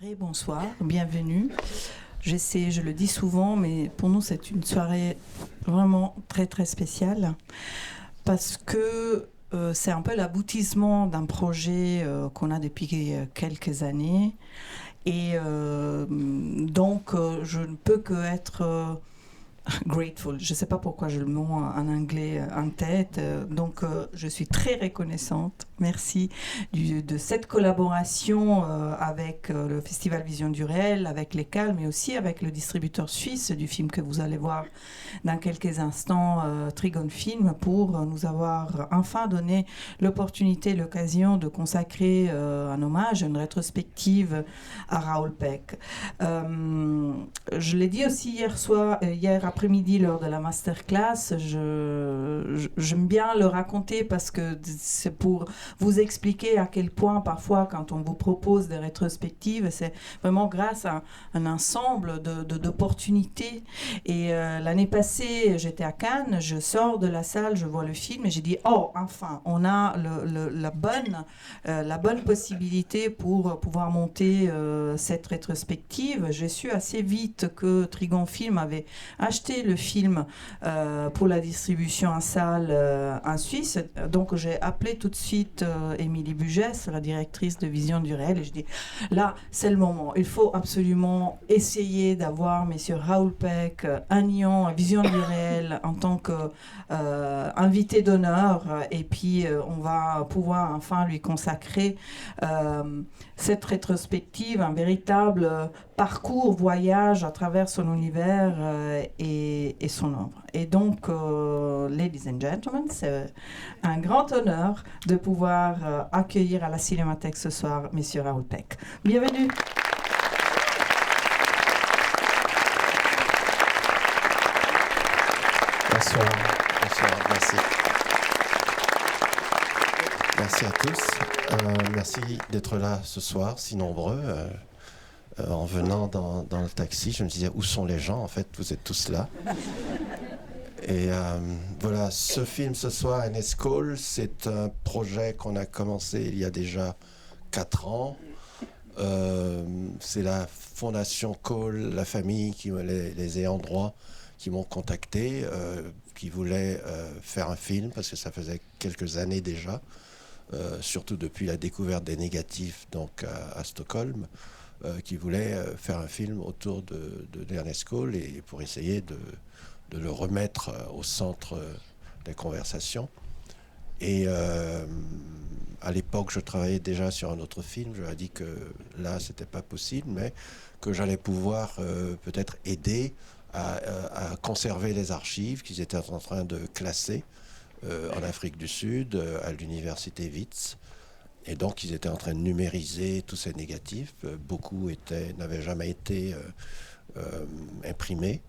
soirée, bonsoir, bienvenue. J'essaie, je le dis souvent, mais pour nous c'est une soirée vraiment très très spéciale parce que c'est un peu l'aboutissement d'un projet qu'on a depuis quelques années et donc je ne peux que être grateful. Je ne sais pas pourquoi j'ai le mot en anglais en tête. Donc, je suis très reconnaissante. Merci de cette collaboration avec le Festival Vision du Réel, avec l'ECAL, mais aussi avec le distributeur suisse du film que vous allez voir dans quelques instants, Trigon Film, pour nous avoir enfin donné l'opportunité, l'occasion de consacrer un hommage, une rétrospective à Raoul Peck. Je l'ai dit aussi hier après-midi lors de la masterclass, j'aime bien le raconter parce que c'est pour vous expliquer à quel point parfois quand on vous propose des rétrospectives, c'est vraiment grâce à un ensemble d'opportunités. Et l'année passée, j'étais à Cannes, je sors de la salle, je vois le film et j'ai dit « Oh, enfin, on a la bonne possibilité pour pouvoir monter cette rétrospective ». J'ai su assez vite que Trigon Film avait acheté le film pour la distribution en salle en Suisse. Donc j'ai appelé tout de suite Émilie Bugès, la directrice de Vision du Réel, et je dis là c'est le moment, il faut absolument essayer d'avoir monsieur Raoul Peck à Nyon, à Vision du Réel en tant qu'invité d'honneur, et puis on va pouvoir enfin lui consacrer cette rétrospective, un véritable parcours, voyage à travers son univers et son œuvre. Et donc, ladies and gentlemen, c'est un grand honneur de pouvoir accueillir à la Cinémathèque ce soir monsieur Raoul Peck. Bienvenue. Bonsoir, merci. Merci à tous. Merci d'être là ce soir, si nombreux. En venant dans le taxi, je me disais, où sont les gens? En fait, vous êtes tous là. Et voilà, ce film ce soir, NS Call, c'est un projet qu'on a commencé il y a déjà 4 ans. C'est la fondation Call, la famille, les ayants droit, qui m'ont contacté, qui voulaient faire un film, parce que ça faisait quelques années déjà, surtout depuis la découverte des négatifs donc à Stockholm, qui voulaient faire un film autour d'Ernest Cole et pour essayer de le remettre au centre des conversations. Et à l'époque, je travaillais déjà sur un autre film. Je leur ai dit que là, c'était pas possible, mais que j'allais pouvoir peut-être aider à conserver les archives qu'ils étaient en train de classer en Afrique du Sud, à l'université Wits. Et donc, ils étaient en train de numériser tous ces négatifs. Beaucoup n'avaient jamais été imprimés.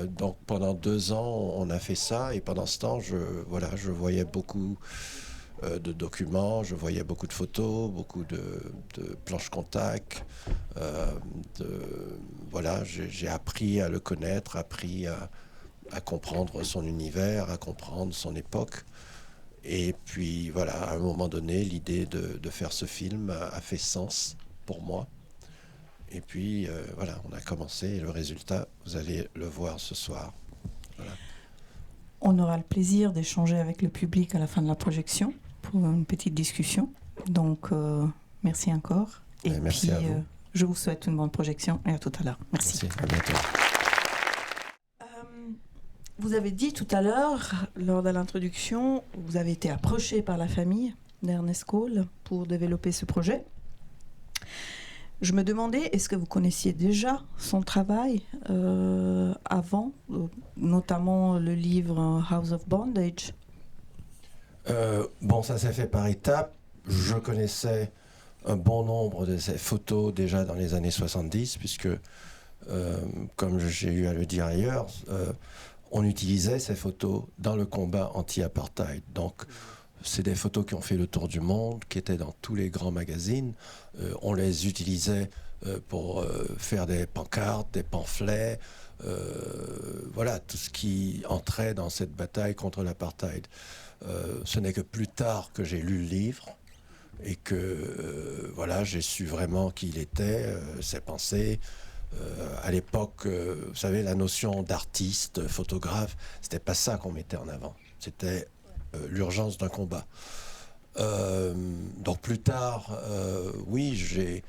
Donc, pendant 2 ans, on a fait ça. Et pendant ce temps, je voyais beaucoup de documents, je voyais beaucoup de photos, beaucoup de planches contact. J'ai appris à le connaître, appris à comprendre son univers, à comprendre son époque. Et puis voilà, à un moment donné, l'idée de faire ce film a fait sens pour moi. Et puis voilà, on a commencé et le résultat, vous allez le voir ce soir. Voilà. On aura le plaisir d'échanger avec le public à la fin de la projection pour une petite discussion. Donc merci encore. Et merci puis à vous. je vous souhaite une bonne projection et à tout à l'heure. Merci. Merci, à bientôt. Vous avez dit tout à l'heure, lors de l'introduction, vous avez été approché par la famille d'Ernest Cole pour développer ce projet. Je me demandais, est-ce que vous connaissiez déjà son travail avant, notamment le livre House of Bondage? Ça s'est fait par étapes. Je connaissais un bon nombre de ces photos déjà dans les années 70, puisque, comme j'ai eu à le dire ailleurs, on utilisait ces photos dans le combat anti-apartheid. Donc, c'est des photos qui ont fait le tour du monde, qui étaient dans tous les grands magazines. On les utilisait pour faire des pancartes, des pamphlets, voilà, tout ce qui entrait dans cette bataille contre l'apartheid. Ce n'est que plus tard que j'ai lu le livre, et que voilà, j'ai su vraiment qui il était, ses pensées. À l'époque, vous savez, la notion d'artiste, photographe, c'était pas ça qu'on mettait en avant. C'était l'urgence d'un combat. Donc plus tard, oui, j'ai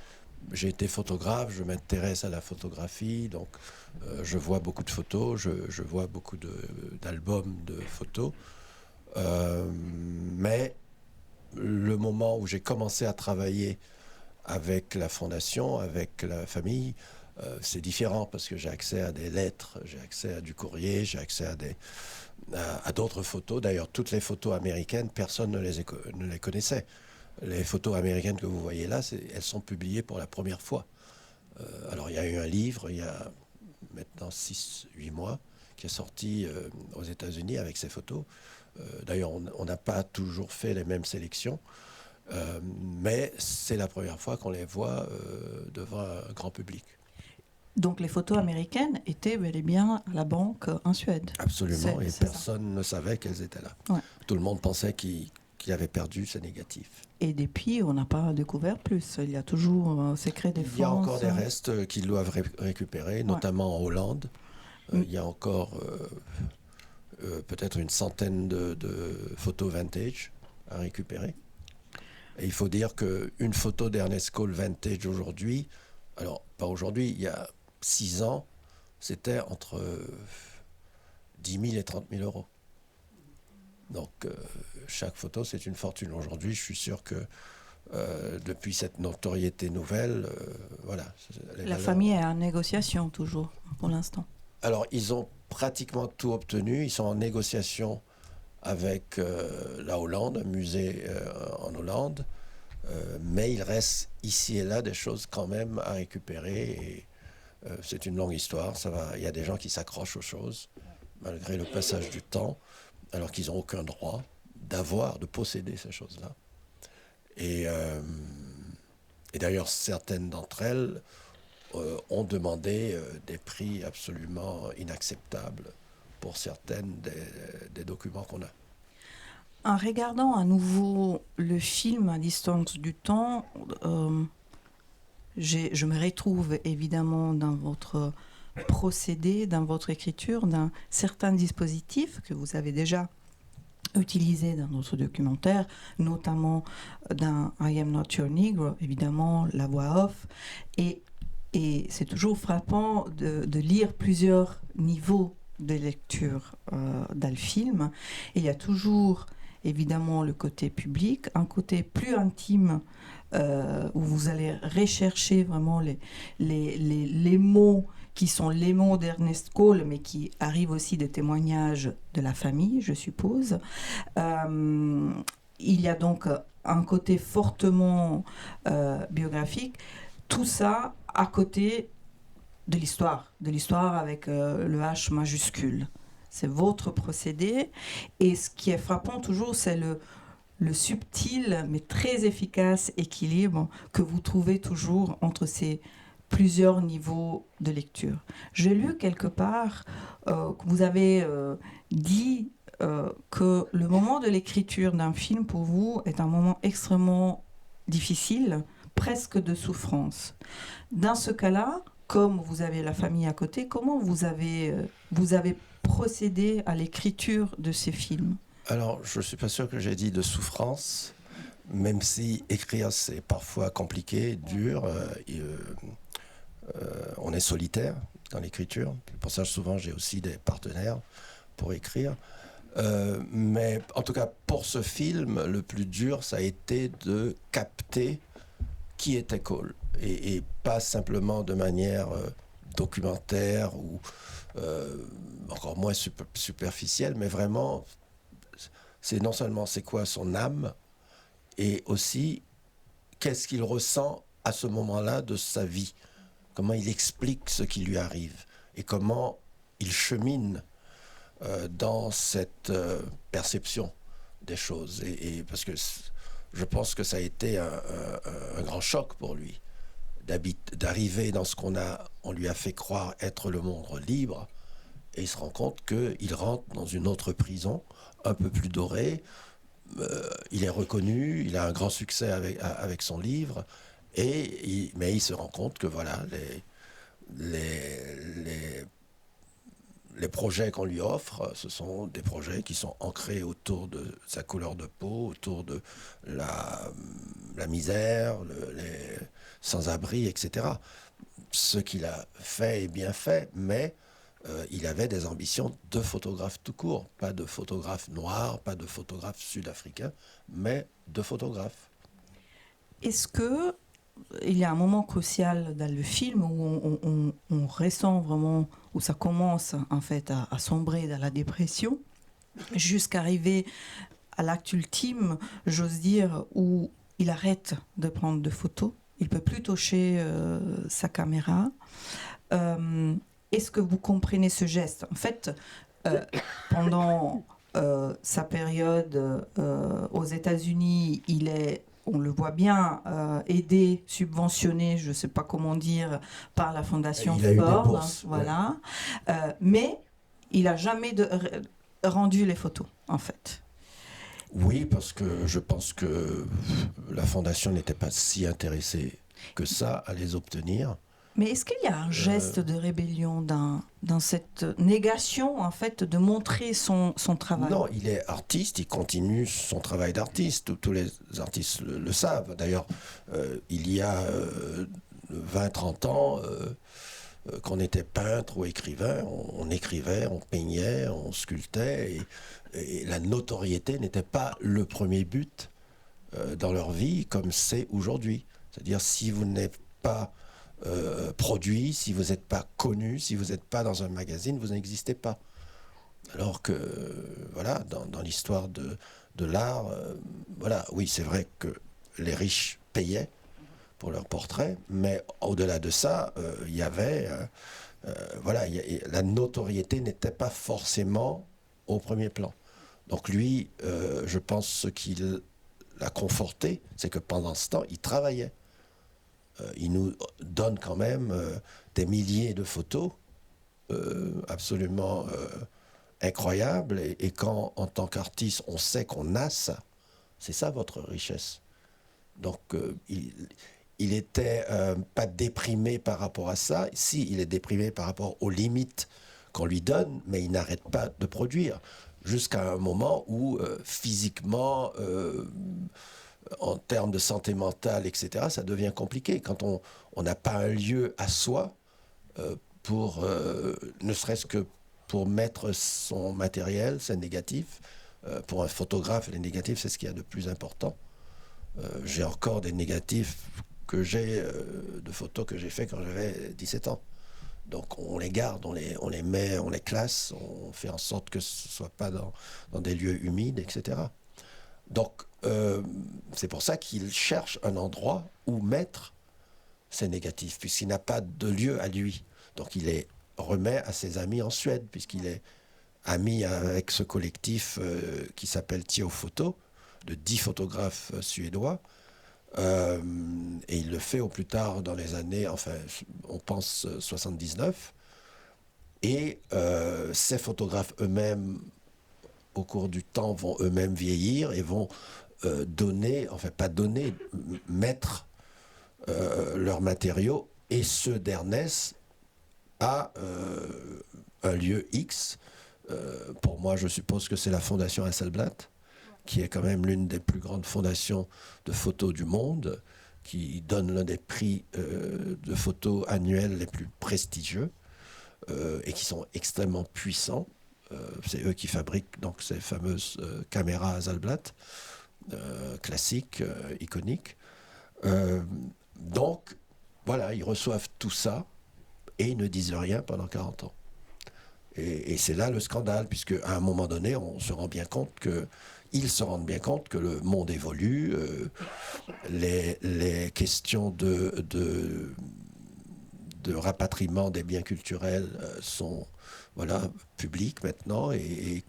été photographe, je m'intéresse à la photographie, donc je vois beaucoup de photos, je vois beaucoup d'albums de photos. Mais le moment où j'ai commencé à travailler avec la fondation, avec la famille, c'est différent parce que j'ai accès à des lettres, j'ai accès à du courrier, j'ai accès à d'autres photos. D'ailleurs, toutes les photos américaines, personne ne les connaissait. Les photos américaines que vous voyez là, elles sont publiées pour la première fois. Alors, il y a eu un livre, il y a maintenant 6-8 mois, qui est sorti aux États-Unis avec ces photos. D'ailleurs, on n'a pas toujours fait les mêmes sélections. Mais c'est la première fois qu'on les voit devant un grand public. Donc les photos américaines étaient bel et bien à la banque en Suède. Absolument, et personne ne savait qu'elles étaient là. Ouais. Tout le monde pensait qu'il avait perdu ses négatifs. Et depuis, on n'a pas découvert plus. Il y a toujours Secret Défense. Il y a encore des restes qu'ils doivent récupérer, notamment en Hollande. Il y a encore peut-être une centaine de photos vintage à récupérer. Et il faut dire qu'une photo d'Ernest Cole vintage aujourd'hui, alors pas aujourd'hui, il y a 6 ans, c'était entre 10 000 et 30 000 euros. Donc chaque photo, c'est une fortune. Aujourd'hui, je suis sûr que depuis cette notoriété nouvelle, voilà. La famille est en négociation toujours, pour l'instant. Alors, ils ont pratiquement tout obtenu. Ils sont en négociation avec la Hollande, un musée en Hollande. Mais il reste ici et là des choses quand même à récupérer. Et c'est une longue histoire. Il y a des gens qui s'accrochent aux choses, malgré le passage du temps, alors qu'ils n'ont aucun droit de posséder ces choses-là. Et d'ailleurs, certaines d'entre elles ont demandé des prix absolument inacceptables pour certaines des documents qu'on a. En regardant à nouveau le film à distance du temps, je me retrouve évidemment dans votre procédé, dans votre écriture, dans certains dispositifs que vous avez déjà utilisés dans notre documentaire, notamment dans I Am Not Your Negro, évidemment la voix off, et c'est toujours frappant de lire plusieurs niveaux de lecture dans le film. Et il y a toujours évidemment le côté public, un côté plus intime où vous allez rechercher vraiment les mots qui sont les mots d'Ernest Cole, mais qui arrivent aussi des témoignages de la famille, je suppose. Il y a donc un côté fortement biographique. Tout ça à côté de l'histoire avec le H majuscule. C'est votre procédé. Et ce qui est frappant toujours, c'est le subtil, mais très efficace équilibre que vous trouvez toujours entre ces plusieurs niveaux de lecture. J'ai lu quelque part que vous avez dit que le moment de l'écriture d'un film pour vous est un moment extrêmement difficile, presque de souffrance. Dans ce cas-là, comme vous avez la famille à côté, comment vous avez procédé à l'écriture de ces films? Alors, je ne suis pas sûr que j'ai dit de souffrance, même si écrire, c'est parfois compliqué, dur. On est solitaire dans l'écriture. Pour ça, souvent, j'ai aussi des partenaires pour écrire. Mais en tout cas, pour ce film, le plus dur, ça a été de capter qui était Cole. Et pas simplement de manière documentaire ou encore moins superficielle, mais vraiment, c'est non seulement c'est quoi son âme, et aussi qu'est-ce qu'il ressent à ce moment-là de sa vie, comment il explique ce qui lui arrive, et comment il chemine dans cette perception des choses. Et parce que je pense que ça a été un grand choc pour lui, d'arriver dans ce on lui a fait croire être le monde libre, et il se rend compte qu'il rentre dans une autre prison, un peu plus dorée, il est reconnu, il a un grand succès avec son livre, mais il se rend compte que voilà, les projets qu'on lui offre, ce sont des projets qui sont ancrés autour de sa couleur de peau, autour de la misère, les sans-abri, etc. Ce qu'il a fait est bien fait, mais il avait des ambitions de photographe tout court, pas de photographe noir, pas de photographe sud-africain, mais de photographe. Est-ce que il y a un moment crucial dans le film où on ressent vraiment, où ça commence en fait à sombrer dans la dépression, jusqu'à arriver à l'acte ultime, j'ose dire, où il arrête de prendre de photos, il peut plus toucher sa caméra. Est-ce que vous comprenez ce geste? En fait, pendant sa période aux États-Unis, il est, on le voit bien, aidé, subventionné, je ne sais pas comment dire, par la Fondation Ford, voilà. Ouais. Mais il n'a jamais rendu les photos, en fait. Oui, parce que je pense que la Fondation n'était pas si intéressée que ça à les obtenir. Mais est-ce qu'il y a un geste de rébellion dans cette négation, en fait, de montrer son travail? Non, il est artiste, il continue son travail d'artiste. Tous les artistes le savent. D'ailleurs, il y a 20-30 ans, qu'on était peintre ou écrivain, on écrivait, on peignait, on sculptait, et la notoriété n'était pas le premier but dans leur vie comme c'est aujourd'hui. C'est-à-dire, si vous n'êtes pas produit, si vous n'êtes pas connu, si vous n'êtes pas dans un magazine, vous n'existez pas. Alors que, voilà, dans l'histoire de l'art, voilà, oui, c'est vrai que les riches payaient pour leurs portraits, mais au-delà de ça, il y avait, voilà, la notoriété n'était pas forcément au premier plan. Donc lui, je pense ce qui l'a conforté, c'est que pendant ce temps, il travaillait. Il nous donne quand même des milliers de photos absolument incroyables. Et quand, en tant qu'artiste, on sait qu'on a ça, c'est ça votre richesse. Donc, il était pas déprimé par rapport à ça. Si, il est déprimé par rapport aux limites qu'on lui donne, mais il n'arrête pas de produire. Jusqu'à un moment où, physiquement... en termes de santé mentale, etc., ça devient compliqué. Quand on n'a pas un lieu à soi, ne serait-ce que pour mettre son matériel, ses négatifs. Pour un photographe, les négatifs, c'est ce qu'il y a de plus important. J'ai encore des négatifs de photos que j'ai fait quand j'avais 17 ans. Donc on les garde, on les met, on les classe, on fait en sorte que ce ne soit pas dans des lieux humides, etc. Donc, c'est pour ça qu'il cherche un endroit où mettre ses négatifs, puisqu'il n'a pas de lieu à lui. Donc, il les remet à ses amis en Suède, puisqu'il est ami avec ce collectif qui s'appelle Tio Photo, de 10 photographes suédois. Et il le fait au plus tard dans les années, enfin, on pense 79. Et ces photographes eux-mêmes, au cours du temps, vont eux-mêmes vieillir et vont mettre leurs matériaux et ceux d'Ernest à un lieu X. Pour moi, je suppose que c'est la Fondation Hasselblad, qui est quand même l'une des plus grandes fondations de photos du monde, qui donne l'un des prix de photos annuels les plus prestigieux et qui sont extrêmement puissants. C'est eux qui fabriquent donc ces fameuses caméras Hasselblad, classiques, iconiques. Donc, voilà, ils reçoivent tout ça et ils ne disent rien pendant 40 ans. Et c'est là le scandale, puisque à un moment donné, ils se rendent bien compte que le monde évolue, les questions de rapatriement des biens culturels sont publiques maintenant et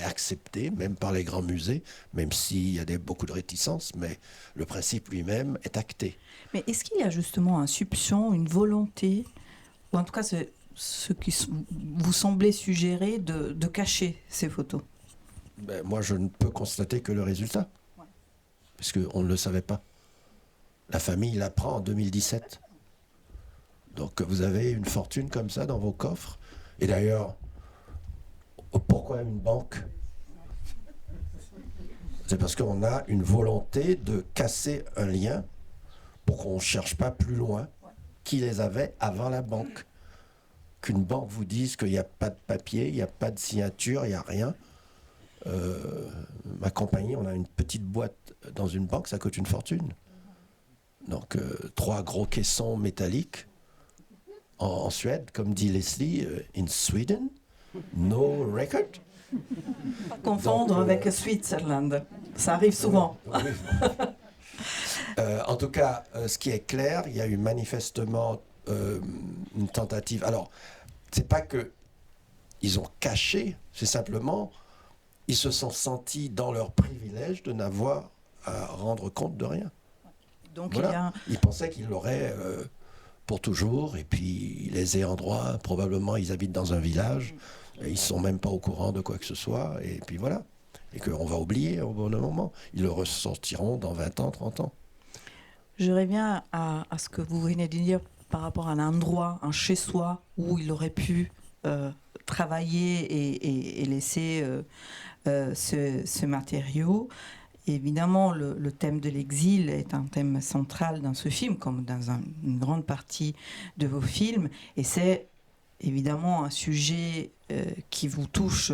acceptées, même par les grands musées, même s'il y a beaucoup de réticences, mais le principe lui-même est acté. Mais est-ce qu'il y a justement un soupçon, une volonté, ou en tout cas ce qui vous semblait suggérer de cacher ces photos? Ben, moi, je ne peux constater que le résultat. Ouais. Parce qu'on ne le savait pas. La famille l'apprend en 2017. Donc vous avez une fortune comme ça dans vos coffres. Et d'ailleurs, pourquoi une banque ? C'est parce qu'on a une volonté de casser un lien pour qu'on ne cherche pas plus loin qui les avait avant la banque. Qu'une banque vous dise qu'il n'y a pas de papier, il n'y a pas de signature, il n'y a rien. Ma compagnie, on a une petite boîte dans une banque, ça coûte une fortune. Donc 3 gros caissons métalliques en Suède, comme dit Leslie, in Sweden, no record. Pas confondre avec Switzerland, ça arrive souvent. Oui. En tout cas, ce qui est clair, il y a eu manifestement une tentative. Alors, c'est pas que ils ont caché, c'est simplement ils se sont sentis dans leur privilège de n'avoir à rendre compte de rien. Donc voilà. Ils pensaient qu'ils l'auraient pour toujours, et puis les ayants droit, probablement ils habitent dans un village, et ils ne sont même pas au courant de quoi que ce soit, et puis voilà. Et qu'on va oublier au bon moment. Ils le ressortiront dans 20 ans, 30 ans. Je reviens à ce que vous venez de dire par rapport à un endroit, un chez-soi, où il aurait pu travailler et laisser ce matériau. Évidemment, le thème de l'exil est un thème central dans ce film, comme dans une grande partie de vos films. Et c'est évidemment un sujet qui vous touche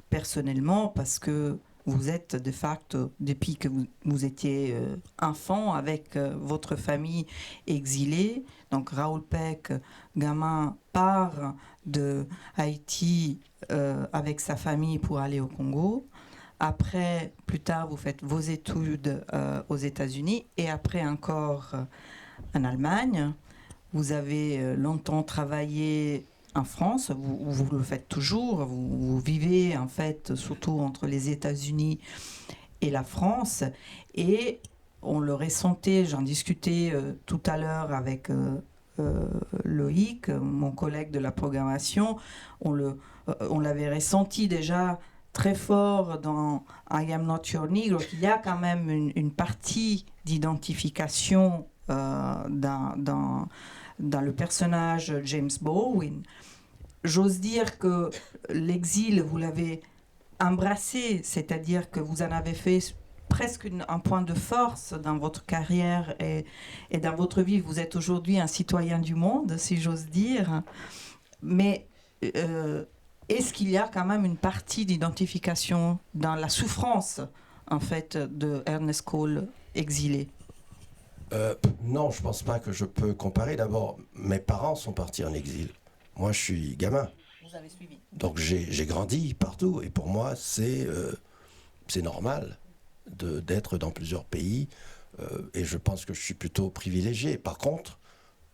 personnellement, parce que vous êtes de facto, depuis que vous étiez enfant, avec votre famille exilée. Donc Raoul Peck, gamin, part de Haïti avec sa famille pour aller au Congo. Après, plus tard, vous faites vos études aux États-Unis, et après encore en Allemagne. Vous avez longtemps travaillé en France, vous le faites toujours, vous vivez en fait surtout entre les États-Unis et la France, et on le ressentait, j'en discutais tout à l'heure avec Loïc, mon collègue de la programmation, on l'avait ressenti déjà très fort dans I Am Not Your Negro, qu'il y a quand même une partie d'identification dans le personnage James Baldwin. J'ose dire que l'exil, vous l'avez embrassé, c'est-à-dire que vous en avez fait presque un point de force dans votre carrière et dans votre vie. Vous êtes aujourd'hui un citoyen du monde, si j'ose dire. Mais est-ce qu'il y a quand même une partie d'identification dans la souffrance, en fait, de Ernest Cole exilé ? Non, je ne pense pas que je peux comparer. D'abord, mes parents sont partis en exil. Moi, je suis gamin. Vous avez suivi. Donc, j'ai grandi partout. Et pour moi, c'est normal d'être dans plusieurs pays. Et je pense que je suis plutôt privilégié. Par contre,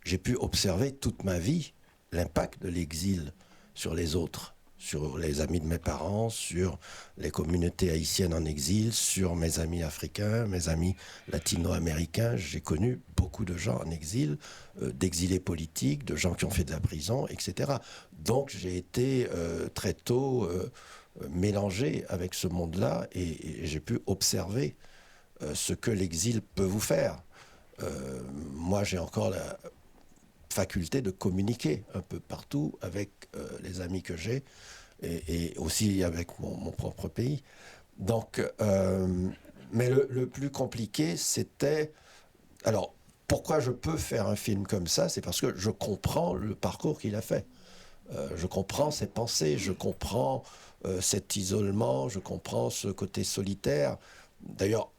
j'ai pu observer toute ma vie l'impact de l'exil sur les autres, sur les amis de mes parents, sur les communautés haïtiennes en exil, sur mes amis africains, mes amis latino-américains. J'ai connu beaucoup de gens en exil, d'exilés politiques, de gens qui ont fait de la prison, etc. Donc j'ai été très tôt mélangé avec ce monde-là, et j'ai pu observer ce que l'exil peut vous faire. Moi, j'ai encore la faculté de communiquer un peu partout avec les amis que j'ai, et aussi avec mon propre pays. Donc, mais le plus compliqué, c'était... Alors, pourquoi je peux faire un film comme ça ? C'est parce que je comprends le parcours qu'il a fait. Je comprends ses pensées, je comprends cet isolement, je comprends ce côté solitaire. D'ailleurs,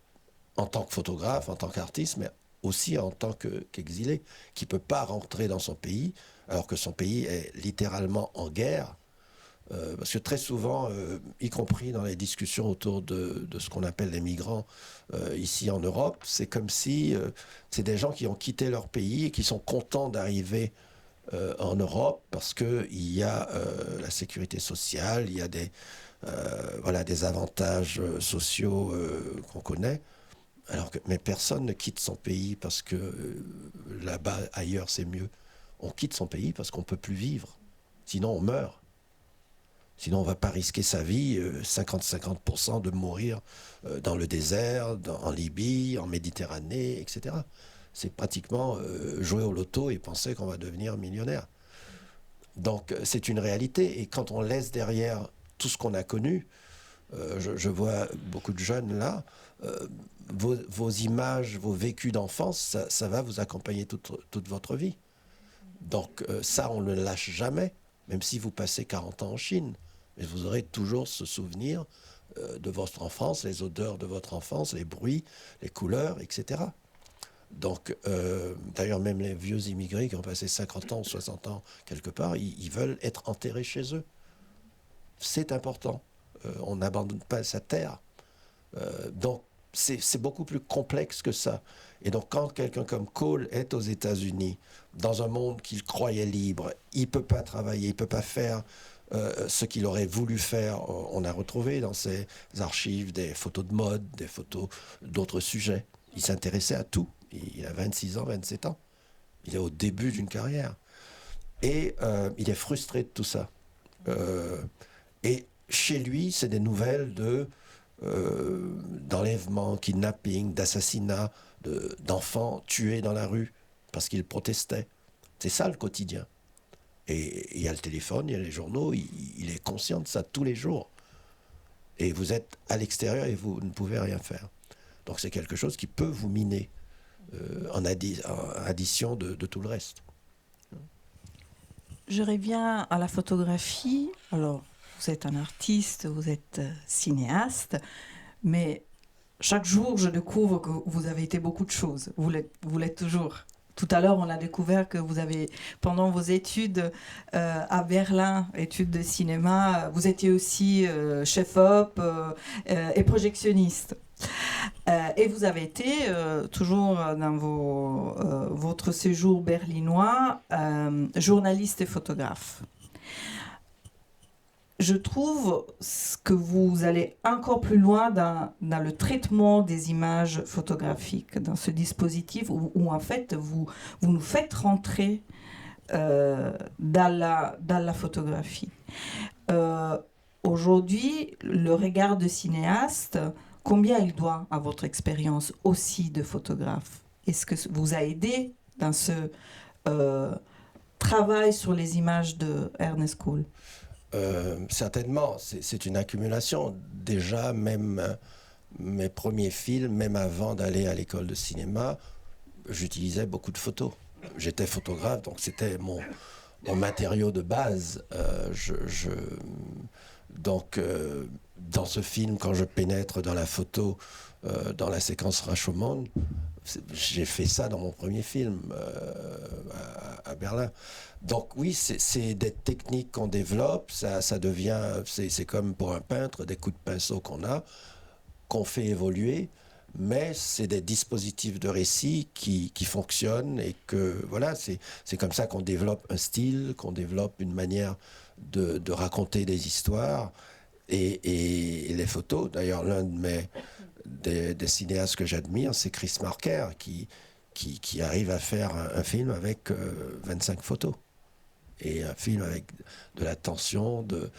en tant que photographe, en tant qu'artiste, mais aussi en tant qu'exilé, qui ne peut pas rentrer dans son pays, alors que son pays est littéralement en guerre. Parce que très souvent, y compris dans les discussions autour de ce qu'on appelle les migrants ici en Europe, c'est comme si c'est des gens qui ont quitté leur pays et qui sont contents d'arriver en Europe parce qu'il y a la sécurité sociale, il y a des avantages sociaux qu'on connaît. Mais personne ne quitte son pays parce que là-bas, ailleurs, c'est mieux. On quitte son pays parce qu'on ne peut plus vivre. Sinon, on meurt. Sinon, on ne va pas risquer sa vie, 50-50% de mourir dans le désert, en Libye, en Méditerranée, etc. C'est pratiquement jouer au loto et penser qu'on va devenir millionnaire. Donc, c'est une réalité. Et quand on laisse derrière tout ce qu'on a connu, je vois beaucoup de jeunes là, vos images, vos vécus d'enfance, ça va vous accompagner toute votre vie. Donc ça, on ne le lâche jamais, même si vous passez 40 ans en Chine. Mais vous aurez toujours ce souvenir de votre enfance, les odeurs de votre enfance, les bruits, les couleurs, etc. Donc, d'ailleurs, même les vieux immigrés qui ont passé 50 ans ou 60 ans quelque part, ils veulent être enterrés chez eux. C'est important. On n'abandonne pas sa terre. Donc, c'est beaucoup plus complexe que ça. Et donc, quand quelqu'un comme Cole est aux États-Unis, dans un monde qu'il croyait libre, il ne peut pas travailler, il ne peut pas faire ce qu'il aurait voulu faire. On a retrouvé dans ses archives des photos de mode, des photos d'autres sujets. Il s'intéressait à tout. Il a 26 ans, 27 ans. Il est au début d'une carrière. Et il est frustré de tout ça. Et chez lui, c'est des nouvelles d'enlèvement, kidnapping, d'assassinat, d'enfants tués dans la rue parce qu'ils protestaient. C'est ça le quotidien. Et il y a le téléphone, il y a les journaux, il est conscient de ça tous les jours. Et vous êtes à l'extérieur et vous ne pouvez rien faire. Donc c'est quelque chose qui peut vous miner en addition de tout le reste. Je reviens à la photographie. Alors, vous êtes un artiste, vous êtes cinéaste, mais chaque jour, je découvre que vous avez été beaucoup de choses. Vous l'êtes toujours. Tout à l'heure, on a découvert que vous avez, pendant vos études à Berlin, études de cinéma, vous étiez aussi chef-op et projectionniste. Et vous avez été, toujours dans votre séjour berlinois, journaliste et photographe. Je trouve que vous allez encore plus loin dans le traitement des images photographiques, dans ce dispositif où en fait, vous nous faites rentrer dans la photographie. Aujourd'hui, le regard de cinéaste, combien il doit à votre expérience aussi de photographe? Est-ce que vous a aidé dans ce travail sur les images de Ernest Cole? Certainement, c'est une accumulation. Déjà, même mes premiers films, même avant d'aller à l'école de cinéma, j'utilisais beaucoup de photos. J'étais photographe, donc c'était mon matériau de base. Donc, dans ce film, quand je pénètre dans la photo, dans la séquence Rashomon, j'ai fait ça dans mon premier film à Berlin. Donc oui, c'est des techniques qu'on développe, ça devient, c'est comme pour un peintre, des coups de pinceau qu'on fait évoluer, mais c'est des dispositifs de récit qui fonctionnent et que voilà, c'est comme ça qu'on développe un style, qu'on développe une manière de raconter des histoires et les photos. D'ailleurs, l'un des cinéastes que j'admire, c'est Chris Marker, qui arrive à faire un film avec 25 photos. Et un film avec de la tension, de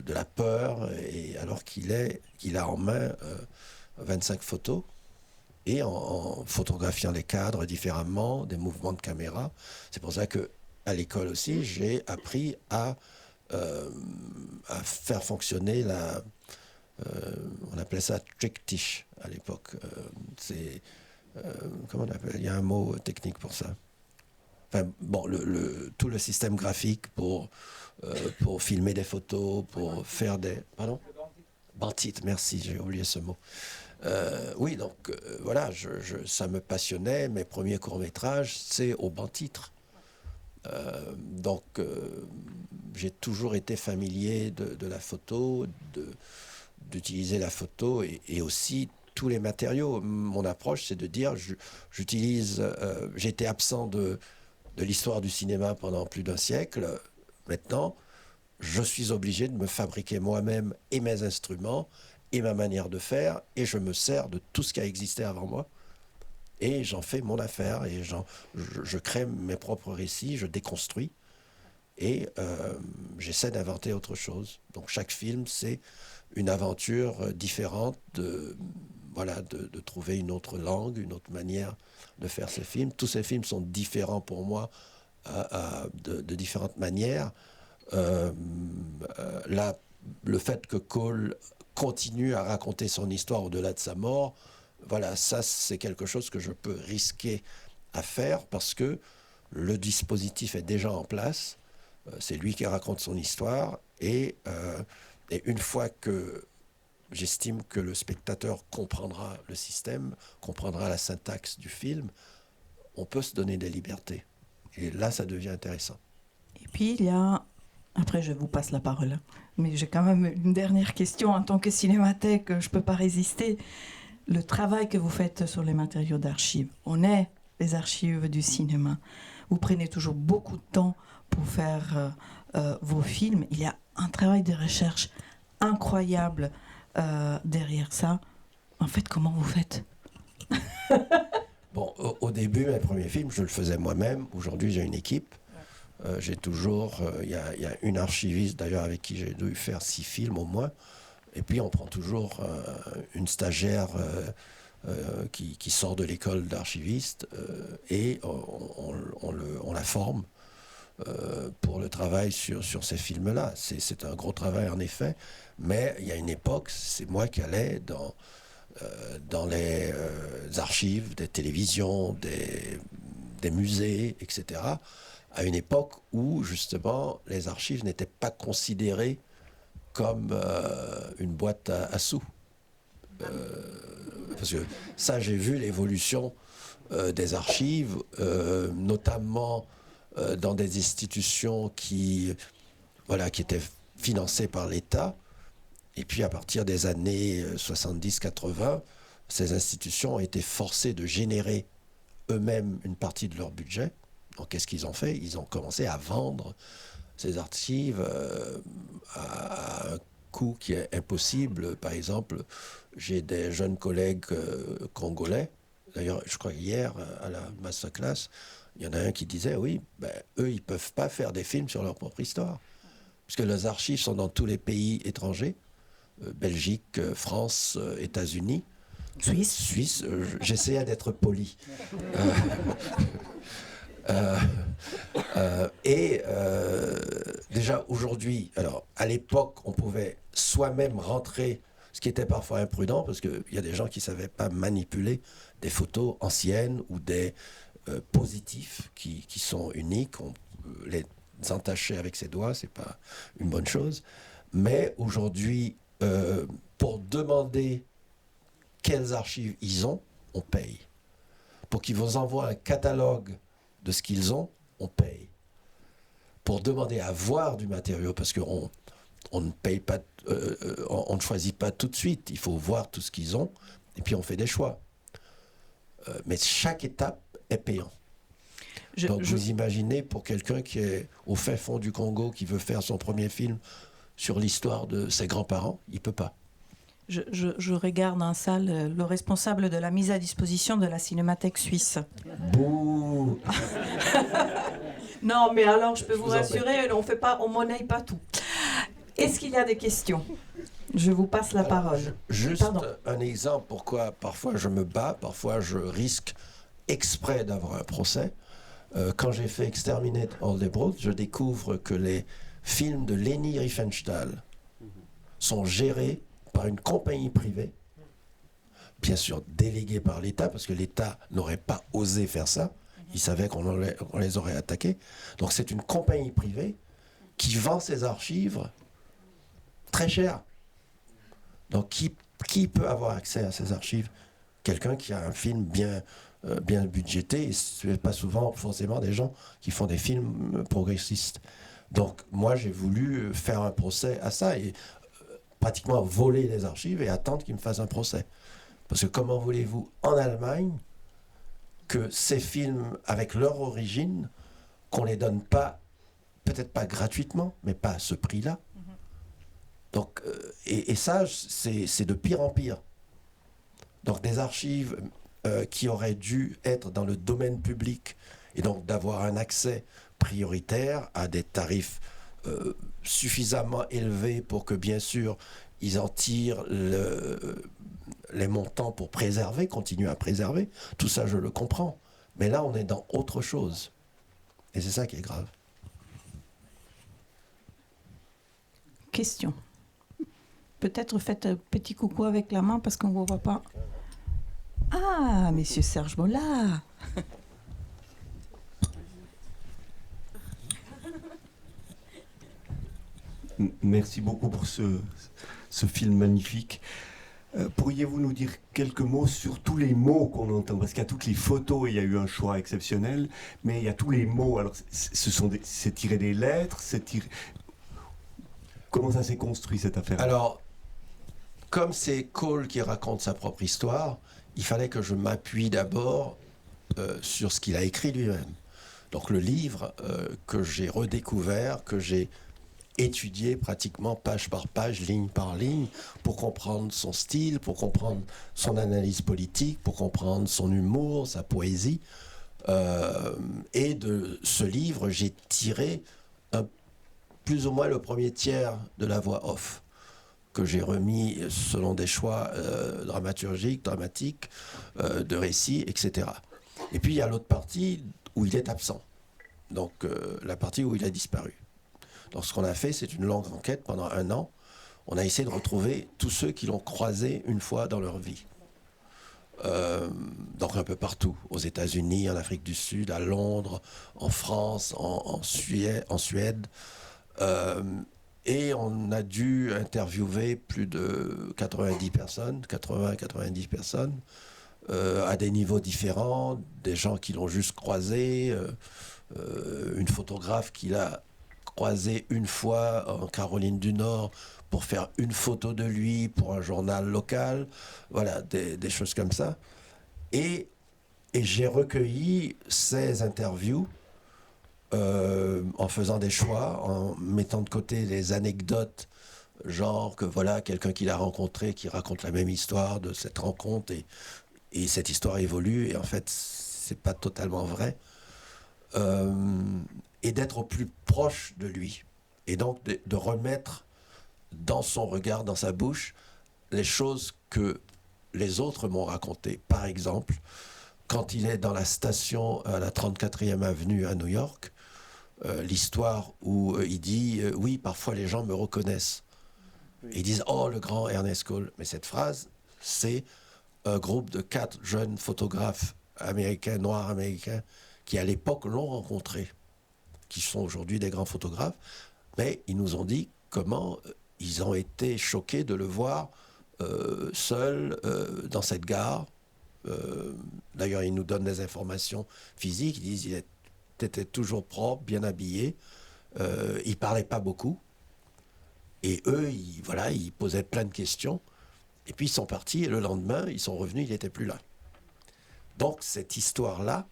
la peur, et alors qu'il a en main 25 photos, et en photographiant les cadres différemment, des mouvements de caméra. C'est pour ça qu'à l'école aussi, j'ai appris à faire fonctionner on appelait ça trick-tish à l'époque. Comment on appelle? Il y a un mot technique pour ça. Enfin, bon, tout le système graphique pour filmer des photos, pour faire des... Pardon? Bandit, merci, j'ai oublié ce mot. Oui, donc voilà, ça me passionnait. Mes premiers courts-métrages, c'est au banc-titre. Donc, j'ai toujours été familier de la photo, d'utiliser la photo et aussi tous les matériaux. Mon approche, c'est de dire, j'étais absent de l'histoire du cinéma pendant plus d'un siècle. Maintenant, je suis obligé de me fabriquer moi-même et mes instruments et ma manière de faire, et je me sers de tout ce qui a existé avant moi. Et j'en fais mon affaire, et je crée mes propres récits, je déconstruis. et j'essaie d'inventer autre chose. Donc chaque film, c'est une aventure différente de trouver une autre langue, une autre manière de faire ces films. Tous ces films sont différents pour moi de différentes manières. Là, le fait que Cole continue à raconter son histoire au-delà de sa mort, voilà, ça c'est quelque chose que je peux risquer à faire parce que le dispositif est déjà en place. C'est lui qui raconte son histoire et une fois que j'estime que le spectateur comprendra le système, comprendra la syntaxe du film, on peut se donner des libertés. Et là, ça devient intéressant. Et puis, il y a... Après, je vous passe la parole. Mais j'ai quand même une dernière question. En tant que cinémathèque, je ne peux pas résister. Le travail que vous faites sur les matériaux d'archives, on est les archives du cinéma. Vous prenez toujours beaucoup de temps pour faire vos films. Il y a un travail de recherche incroyable derrière ça. En fait, comment vous faites? Bon, au début, mes premiers films, je le faisais moi-même. Aujourd'hui, j'ai une équipe. J'ai toujours... Il y a une archiviste, d'ailleurs, avec qui j'ai dû faire 6 films au moins. Et puis, on prend toujours une stagiaire qui sort de l'école d'archiviste et on la forme pour le travail sur ces films-là. C'est un gros travail, en effet. Mais il y a une époque, c'est moi qui allais dans les archives des télévisions, des musées, etc., à une époque où, justement, les archives n'étaient pas considérées comme une boîte à sous. Parce que ça, j'ai vu l'évolution des archives, notamment dans des institutions qui étaient financées par l'État. Et puis, à partir des années 70-80, ces institutions ont été forcées de générer eux-mêmes une partie de leur budget. Donc, qu'est-ce qu'ils ont fait? Ils ont commencé à vendre ces archives à un coût qui est impossible. Par exemple, j'ai des jeunes collègues congolais. D'ailleurs, je crois hier, à la masterclass, il y en a un qui disait, oui, eux, ils ne peuvent pas faire des films sur leur propre histoire. Puisque leurs archives sont dans tous les pays étrangers. Belgique, France, États-Unis. Suisse. J'essayais d'être poli. Déjà aujourd'hui, alors à l'époque, on pouvait soi-même rentrer, ce qui était parfois imprudent, parce qu'il y a des gens qui ne savaient pas manipuler des photos anciennes ou des positifs qui sont uniques. On peut les entacher avec ses doigts, c'est pas une bonne chose. Mais aujourd'hui, pour demander quelles archives ils ont, on paye. Pour qu'ils vous envoient un catalogue de ce qu'ils ont, on paye. Pour demander à voir du matériau, parce qu'on ne paye pas, on ne choisit pas tout de suite. Il faut voir tout ce qu'ils ont, et puis on fait des choix. Mais chaque étape est payante. Donc vous imaginez, pour quelqu'un qui est au fin fond du Congo, qui veut faire son premier film sur l'histoire de ses grands-parents, il ne peut pas. Je regarde en salle le responsable de la mise à disposition de la Cinémathèque suisse. Bouh. Non, mais alors je peux vous rassurer, on monnaie pas tout. Est-ce qu'il y a des questions? Je vous passe la parole. Juste un exemple pourquoi parfois je me bats, parfois je risque exprès d'avoir un procès. Quand j'ai fait Exterminate All the Brutes, je découvre que les films de Leni Riefenstahl sont gérés par une compagnie privée, bien sûr déléguée par l'État, parce que l'État n'aurait pas osé faire ça. Il savait qu'on les aurait attaqués. Donc c'est une compagnie privée qui vend ses archives très cher. Donc qui peut avoir accès à ces archives? Quelqu'un qui a un film bien budgété, et ce n'est pas souvent forcément des gens qui font des films progressistes. Donc moi j'ai voulu faire un procès à ça et pratiquement voler les archives et attendre qu'ils me fassent un procès. Parce que comment voulez-vous, en Allemagne, que ces films, avec leur origine, qu'on les donne pas, peut-être pas gratuitement, mais pas à ce prix-là. Donc, et ça, c'est de pire en pire. Donc des archives qui auraient dû être dans le domaine public, et donc d'avoir un accès prioritaires à des tarifs suffisamment élevés pour que, bien sûr, ils en tirent les montants pour préserver, continuer à préserver. Tout ça, je le comprends. Mais là, on est dans autre chose. Et c'est ça qui est grave. Question. Peut-être faites un petit coucou avec la main parce qu'on ne vous voit pas. Ah, monsieur Serge Bollard. Merci beaucoup pour ce film magnifique. Pourriez-vous nous dire quelques mots sur tous les mots qu'on entend? Parce qu'il y a toutes les photos, il y a eu un choix exceptionnel, mais il y a tous les mots. Alors, c'est tiré des lettres, Comment ça s'est construit, cette affaire? Alors, comme c'est Cole qui raconte sa propre histoire, il fallait que je m'appuie d'abord sur ce qu'il a écrit lui-même. Donc le livre que j'ai redécouvert, que j'ai étudié pratiquement page par page, ligne par ligne, pour comprendre son style, pour comprendre son analyse politique, pour comprendre son humour, sa poésie. Et de ce livre, j'ai tiré plus ou moins le premier tiers de la voix off, que j'ai remis selon des choix dramaturgiques, dramatiques, de récits, etc. Et puis il y a l'autre partie où il est absent, donc la partie où il a disparu. Donc ce qu'on a fait, c'est une longue enquête pendant 1 an. On a essayé de retrouver tous ceux qui l'ont croisé une fois dans leur vie. Donc un peu partout, aux États-Unis, en Afrique du Sud, à Londres, en France, en Suède. Et on a dû interviewer plus de 90 personnes, 80-90 personnes, à des niveaux différents, des gens qui l'ont juste croisé, une photographe qui l'a croisé une fois en Caroline du Nord pour faire une photo de lui pour un journal local, voilà, des choses comme ça. Et j'ai recueilli ces interviews en faisant des choix, en mettant de côté les anecdotes, genre que voilà, quelqu'un qu'il a rencontré qui raconte la même histoire de cette rencontre, et cette histoire évolue, et en fait, c'est pas totalement vrai. Et d'être au plus proche de lui. Et donc de remettre dans son regard, dans sa bouche, les choses que les autres m'ont racontées. Par exemple, quand il est dans la station à la 34e avenue à New York, l'histoire où il dit « Oui, parfois les gens me reconnaissent. » Ils disent « Oh, le grand Ernest Cole ». Mais cette phrase, c'est un groupe de 4 jeunes photographes américains, noirs américains, qui à l'époque l'ont rencontré, qui sont aujourd'hui des grands photographes, mais ils nous ont dit comment ils ont été choqués de le voir seul dans cette gare. D'ailleurs, ils nous donnent des informations physiques, ils disent qu'il était toujours propre, bien habillé, il parlait pas beaucoup, et eux, ils posaient plein de questions, et puis ils sont partis, et le lendemain, ils sont revenus, il n'était plus là. Donc, cette histoire-là,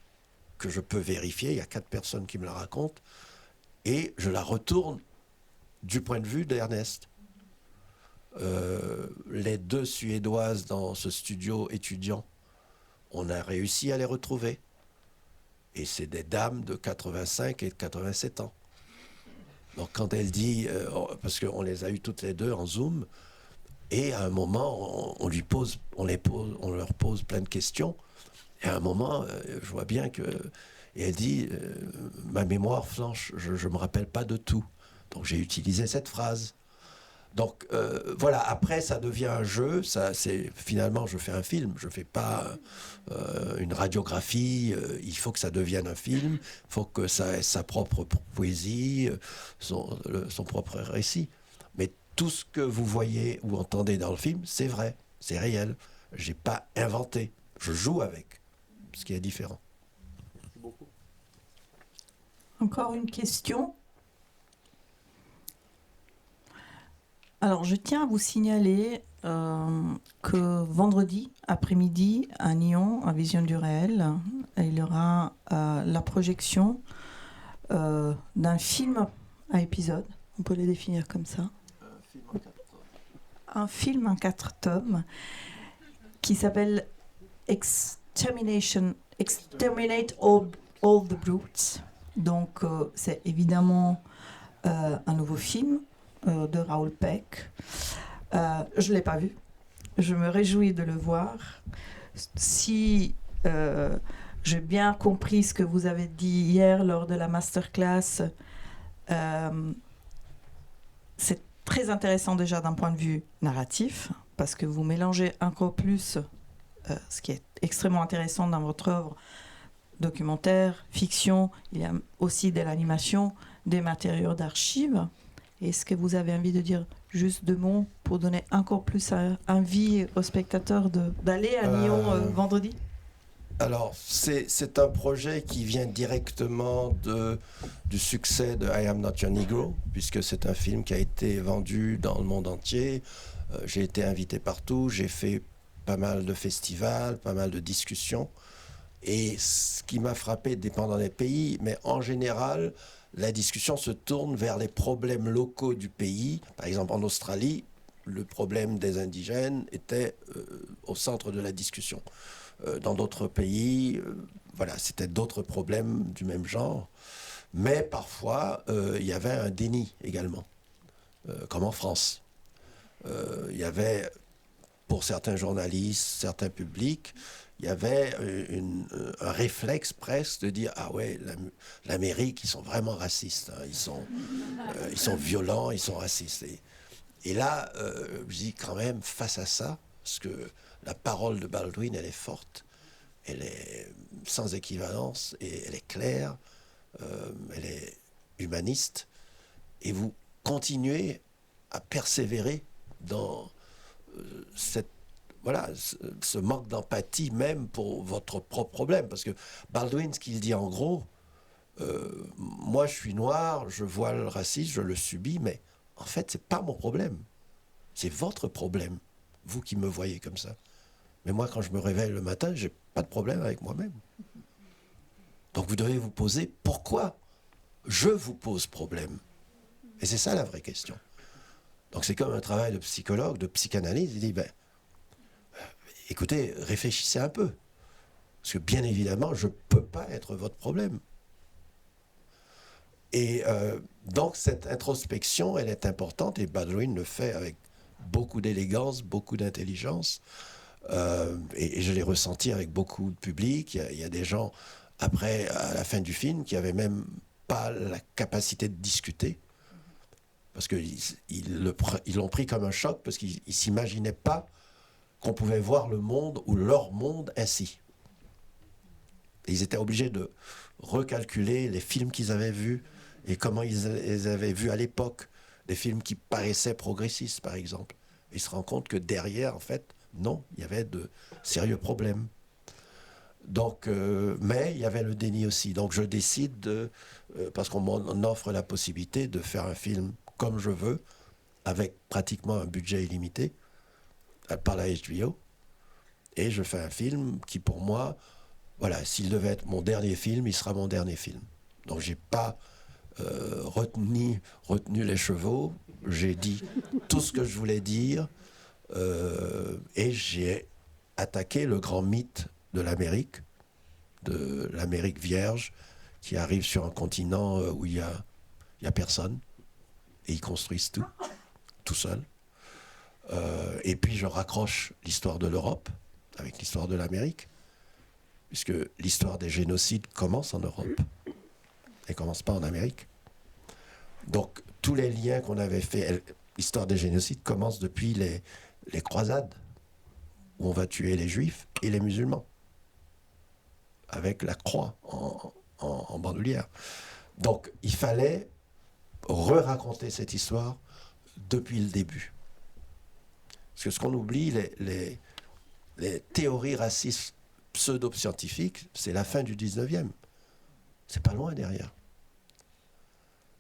que je peux vérifier, il y a 4 personnes qui me la racontent, et je la retourne du point de vue d'Ernest. Les 2 Suédoises dans ce studio étudiant, on a réussi à les retrouver. Et c'est des dames de 85 et de 87 ans. Donc quand elle dit, parce qu'on les a eues toutes les 2 en Zoom, et à un moment, on leur pose plein de questions, et à un moment, je vois bien que... Et elle dit, ma mémoire flanche, je ne me rappelle pas de tout. Donc j'ai utilisé cette phrase. Donc voilà, après ça devient un jeu, finalement je fais un film, je ne fais pas une radiographie, il faut que ça devienne un film, il faut que ça ait sa propre poésie, son propre récit. Mais tout ce que vous voyez ou entendez dans le film, c'est vrai, c'est réel. Je n'ai pas inventé, je joue avec, ce qui est différent. Merci beaucoup. Encore une question. Alors, je tiens à vous signaler que vendredi après-midi, à Nyon, à Vision du Réel, il y aura la projection d'un film à épisode. On peut les définir comme ça. Un film en 4 tomes qui s'appelle Exterminate all the Brutes. Donc, c'est évidemment un nouveau film de Raoul Peck. Je ne l'ai pas vu. Je me réjouis de le voir. Si j'ai bien compris ce que vous avez dit hier lors de la masterclass, c'est très intéressant déjà d'un point de vue narratif, parce que vous mélangez encore plus ce qui est extrêmement intéressant dans votre œuvre, documentaire, fiction, il y a aussi de l'animation, des matériaux d'archives. Est-ce que vous avez envie de dire juste 2 mots pour donner encore plus envie aux spectateurs d'aller à Nyon vendredi? Alors, c'est un projet qui vient directement du succès de I Am Not Your Negro, puisque c'est un film qui a été vendu dans le monde entier. J'ai été invité partout, j'ai fait pas mal de festivals, pas mal de discussions. Et ce qui m'a frappé, dépendant des pays, mais en général, la discussion se tourne vers les problèmes locaux du pays. Par exemple, en Australie, le problème des indigènes était au centre de la discussion. Dans d'autres pays, voilà, c'était d'autres problèmes du même genre. Mais parfois, il y avait un déni également, comme en France. Il y avait, pour certains journalistes, certains publics, il y avait un réflexe presque de dire « Ah ouais, l'Amérique, ils sont vraiment racistes. Hein, ils sont violents, ils sont racistes. » Et là, je dis quand même, face à ça, parce que la parole de Baldwin, elle est forte, elle est sans équivalence, et elle est claire, elle est humaniste, et vous continuez à persévérer dans ce manque d'empathie même pour votre propre problème. Parce que Baldwin, ce qu'il dit en gros, moi je suis noir, je vois le racisme, je le subis, mais en fait c'est pas mon problème, c'est votre problème, vous qui me voyez comme ça. Mais moi quand je me réveille le matin, j'ai pas de problème avec moi-même. Donc vous devez vous poser pourquoi je vous pose problème. Et c'est ça la vraie question. Donc c'est comme un travail de psychologue, de psychanalyse. Il dit, écoutez, réfléchissez un peu. Parce que bien évidemment, je ne peux pas être votre problème. Et donc cette introspection, elle est importante, et Baldwin le fait avec beaucoup d'élégance, beaucoup d'intelligence. Et je l'ai ressenti avec beaucoup de public. Il y a des gens, après, à la fin du film, qui n'avaient même pas la capacité de discuter. Parce qu'ils l'ont pris comme un choc, parce qu'ils ne s'imaginaient pas qu'on pouvait voir le monde ou leur monde ainsi. Et ils étaient obligés de recalculer les films qu'ils avaient vus et comment ils avaient vu à l'époque des films qui paraissaient progressistes, par exemple. Et ils se rendent compte que derrière, en fait, non, il y avait de sérieux problèmes. Donc, mais il y avait le déni aussi. Donc je décide parce qu'on m'en offre la possibilité de faire un film comme je veux, avec pratiquement un budget illimité, par la HBO. Et je fais un film qui, pour moi, voilà, s'il devait être mon dernier film, il sera mon dernier film. Donc j'ai pas retenu les chevaux, j'ai dit tout ce que je voulais dire, et j'ai attaqué le grand mythe de l'Amérique vierge, qui arrive sur un continent où il y a personne, et ils construisent tout seul. Et puis je raccroche l'histoire de l'Europe avec l'histoire de l'Amérique, puisque l'histoire des génocides commence en Europe, elle ne commence pas en Amérique. Donc tous les liens qu'on avait faits, l'histoire des génocides commence depuis les croisades, où on va tuer les juifs et les musulmans, avec la croix en bandoulière. Donc il fallait re-raconter cette histoire depuis le début. Parce que ce qu'on oublie, les théories racistes pseudo-scientifiques, c'est la fin du 19e. C'est pas loin derrière.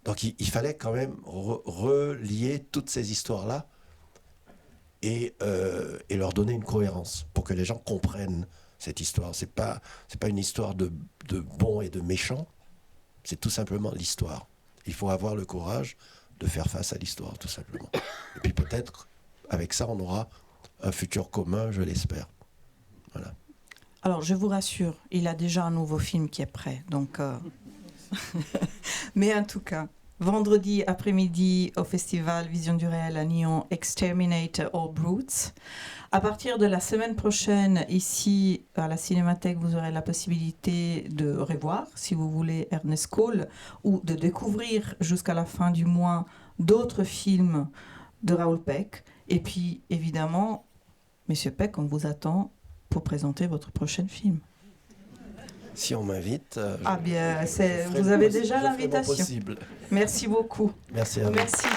Donc il fallait quand même relier toutes ces histoires-là et leur donner une cohérence pour que les gens comprennent cette histoire. C'est pas une histoire de bons et de méchants, c'est tout simplement l'histoire. Il faut avoir le courage de faire face à l'histoire, tout simplement. Et puis peut-être, avec ça, on aura un futur commun, je l'espère. Voilà. Alors, je vous rassure, il a déjà un nouveau film qui est prêt. Donc, Mais en tout cas, vendredi après-midi au festival Vision du Réel à Nyon, Exterminate All Brutes. À partir de la semaine prochaine, ici à la Cinémathèque, vous aurez la possibilité de revoir, si vous voulez, Ernest Cole, ou de découvrir jusqu'à la fin du mois d'autres films de Raoul Peck. Et puis, évidemment, Monsieur Peck, on vous attend pour présenter votre prochain film. Si on m'invite, Vous avez déjà l'invitation. Possible. Merci beaucoup. Merci à vous. Merci.